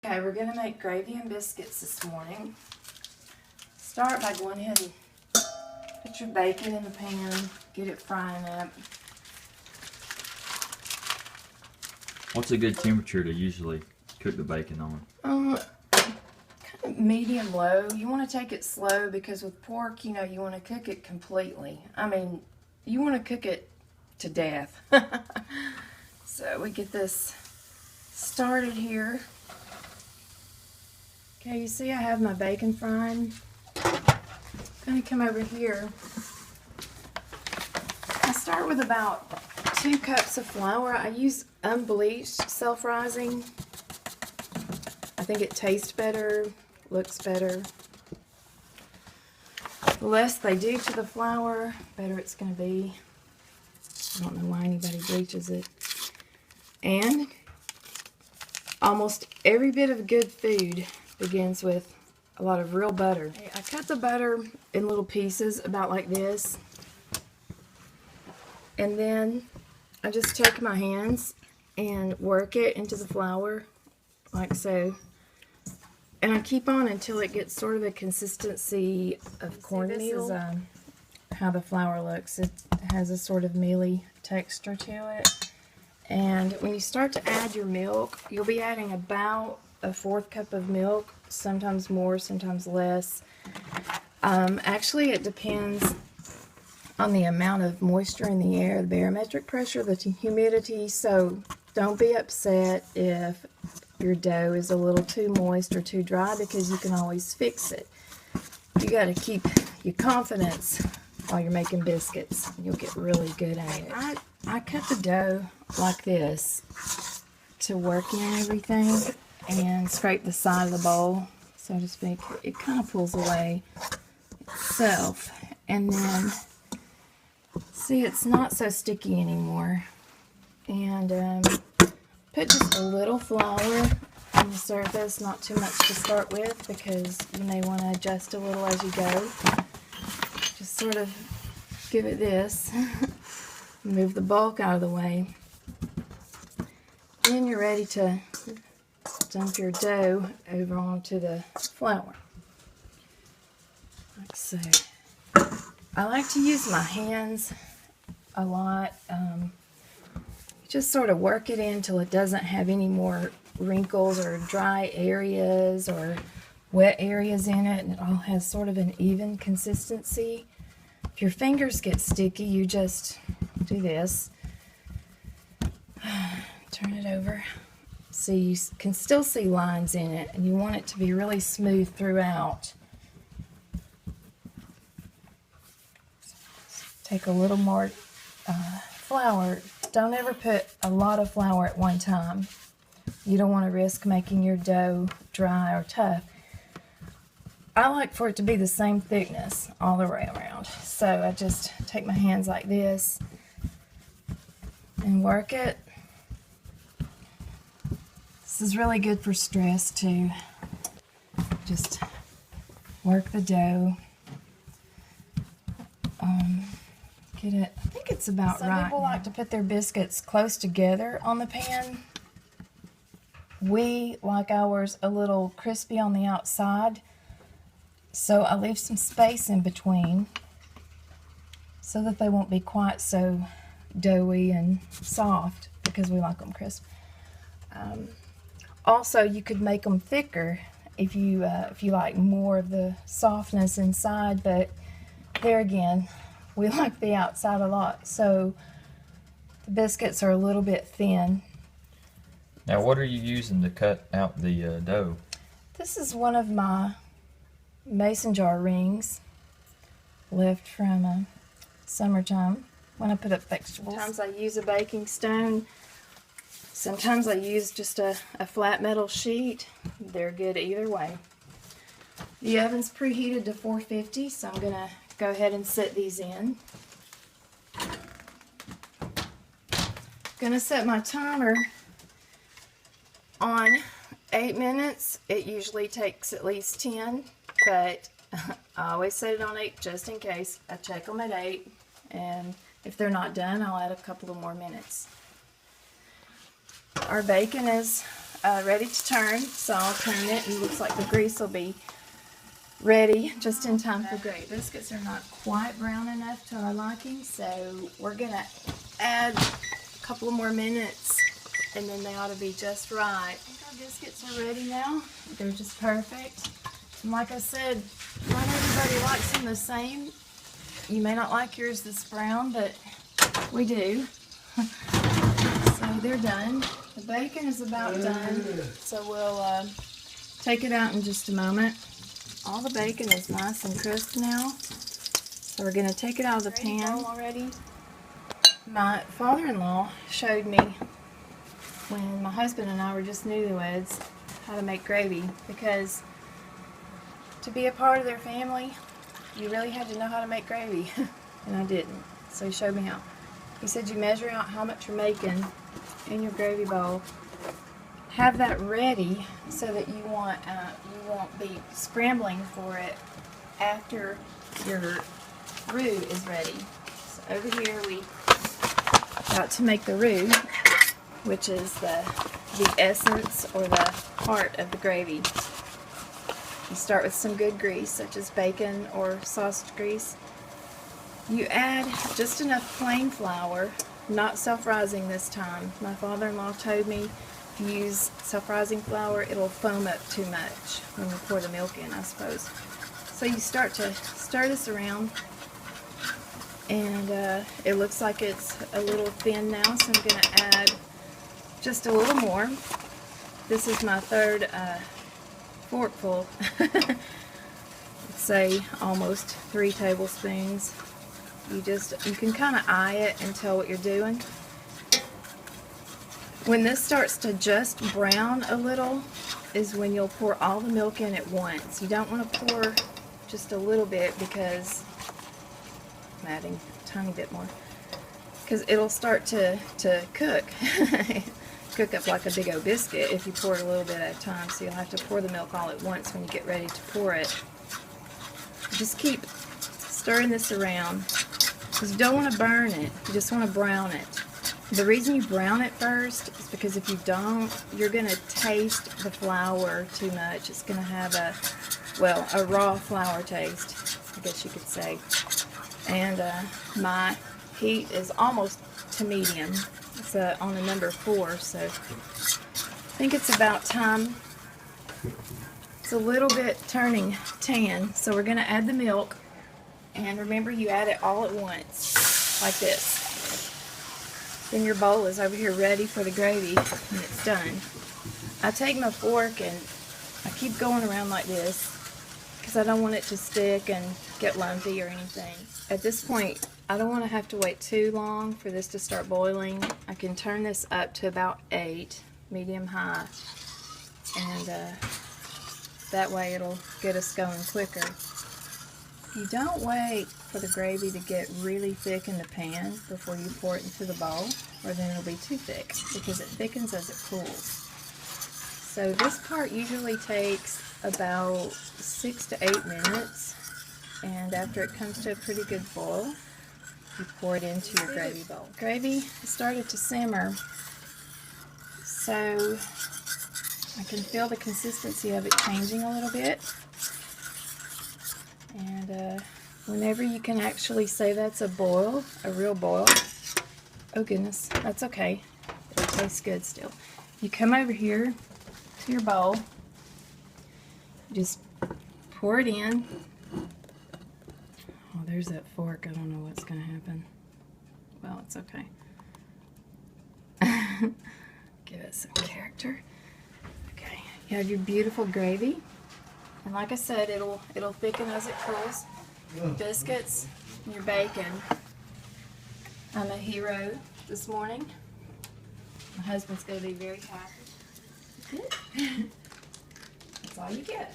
Okay, we're going to make gravy and biscuits this morning. Start by going ahead and put your bacon in the pan, get it frying up. What's a good temperature to usually cook the bacon on? Kind of medium low. You want to take it slow because with pork, you know, you want to cook it completely. I mean, you want to cook it to death. So we get this started here. Okay, you see I have my bacon frying. I'm going to come over here. I start with about 2 cups of flour. I use unbleached self-rising. I think it tastes better, looks better. The less they do to the flour, better it's going to be. I don't know why anybody bleaches it. And almost every bit of good food begins with a lot of real butter. I cut the butter in little pieces about like this. And then I just take my hands and work it into the flour like so. And I keep on until it gets sort of a consistency of cornmeal. This is how the flour looks. It has a sort of mealy texture to it. And when you start to add your milk, you'll be adding about a 1/4 cup of milk, sometimes more, sometimes less. Actually, it depends on the amount of moisture in the air, the barometric pressure, the humidity, so don't be upset if your dough is a little too moist or too dry because you can always fix it. You got to keep your confidence while you're making biscuits. You'll get really good at it. I cut the dough like this to work in everything and scrape the side of the bowl, so to speak. It kind of pulls away itself. And then, see, it's not so sticky anymore. And put just a little flour on the surface, not too much to start with because you may want to adjust a little as you go. Just sort of give it this. Move the bulk out of the way. Then you're ready to dump your dough over onto the flour. Like so. I like to use my hands a lot. Just sort of work it in till it doesn't have any more wrinkles or dry areas or wet areas in it, and it all has sort of an even consistency. If your fingers get sticky, you just do this. Turn it over. So you can still see lines in it, and you want it to be really smooth throughout. Take a little more flour. Don't ever put a lot of flour at one time. You don't want to risk making your dough dry or tough. I like for it to be the same thickness all the way around. So I just take my hands like this and work it. This is really good for stress too. Just work the dough. Get it, I think it's about right. Some people like to put their biscuits close together on the pan. We like ours a little crispy on the outside, so I leave some space in between so that they won't be quite so doughy and soft because we like them crisp. Also, you could make them thicker if you like more of the softness inside, but there again, we like the outside a lot, so the biscuits are a little bit thin. Now, what are you using to cut out the dough? This is one of my mason jar rings left from summertime when I put up vegetables. Sometimes I use a baking stone. Sometimes I use just a flat metal sheet. They're good either way. The oven's preheated to 450, so I'm going to go ahead and set these in. Going to set my timer on 8 minutes. It usually takes at least 10, but I always set it on 8 just in case. I check them at 8, and if they're not done, I'll add a couple of more minutes. Our bacon is ready to turn, so I'll turn it, and it looks like the grease will be ready just in time for gravy. Biscuits are not quite brown enough to our liking, so we're gonna add a couple of more minutes, and then they ought to be just right. I think our biscuits are ready now. They're just perfect. And like I said, not everybody likes them the same. You may not like yours this brown, but we do. So they're done. The bacon is about done, so we'll take it out in just a moment. All the bacon is nice and crisp now, so we're going to take it out of the pan already. My father-in-law showed me when my husband and I were just newlyweds how to make gravy, because to be a part of their family, you really had to know how to make gravy, and I didn't. So he showed me how. He said you measure out how much you're making in your gravy bowl. Have that ready so that you won't be scrambling for it after your roux is ready. So over here we got to make the roux, which is the essence or the heart of the gravy. You start with some good grease, such as bacon or sausage grease. You add just enough plain flour, not self-rising this time. My father-in-law told me if you use self-rising flour, it'll foam up too much when you pour the milk in, I suppose. So you start to stir this around, and it looks like it's a little thin now, so I'm going to add just a little more. This is my third forkful. Say almost 3 tablespoons. You can kind of eye it and tell what you're doing. When this starts to just brown a little is when you'll pour all the milk in at once. You don't want to pour just a little bit, because I'm adding a tiny bit more, because it'll start to cook. Cook up like a big old biscuit if you pour it a little bit at a time, so you'll have to pour the milk all at once when you get ready to pour it. Just keep stirring this around, because you don't want to burn it, you just want to brown it. The reason you brown it first is because if you don't, you're going to taste the flour too much. It's going to have a raw flour taste, I guess you could say. And my heat is almost to medium. It's on a number 4, so I think it's about time. It's a little bit turning tan, so we're going to add the milk. And remember, you add it all at once, like this. Then your bowl is over here ready for the gravy, and it's done. I take my fork and I keep going around like this, because I don't want it to stick and get lumpy or anything. At this point, I don't want to have to wait too long for this to start boiling. I can turn this up to about 8, medium-high, and that way it'll get us going quicker. You don't wait for the gravy to get really thick in the pan before you pour it into the bowl, or then it'll be too thick, because it thickens as it cools. So this part usually takes about 6 to 8 minutes, and after it comes to a pretty good boil, you pour it into your gravy bowl. Gravy started to simmer, so I can feel the consistency of it changing a little bit. And whenever you can actually say that's a boil, a real boil, oh goodness, that's okay. It tastes good still. You come over here to your bowl, just pour it in. Oh, there's that fork. I don't know what's going to happen. Well, it's okay. Give it some character. Okay, you have your beautiful gravy. And like I said, it'll thicken as it cools. Biscuits, and your bacon. I'm a hero this morning. My husband's going to be very happy. That's all you get.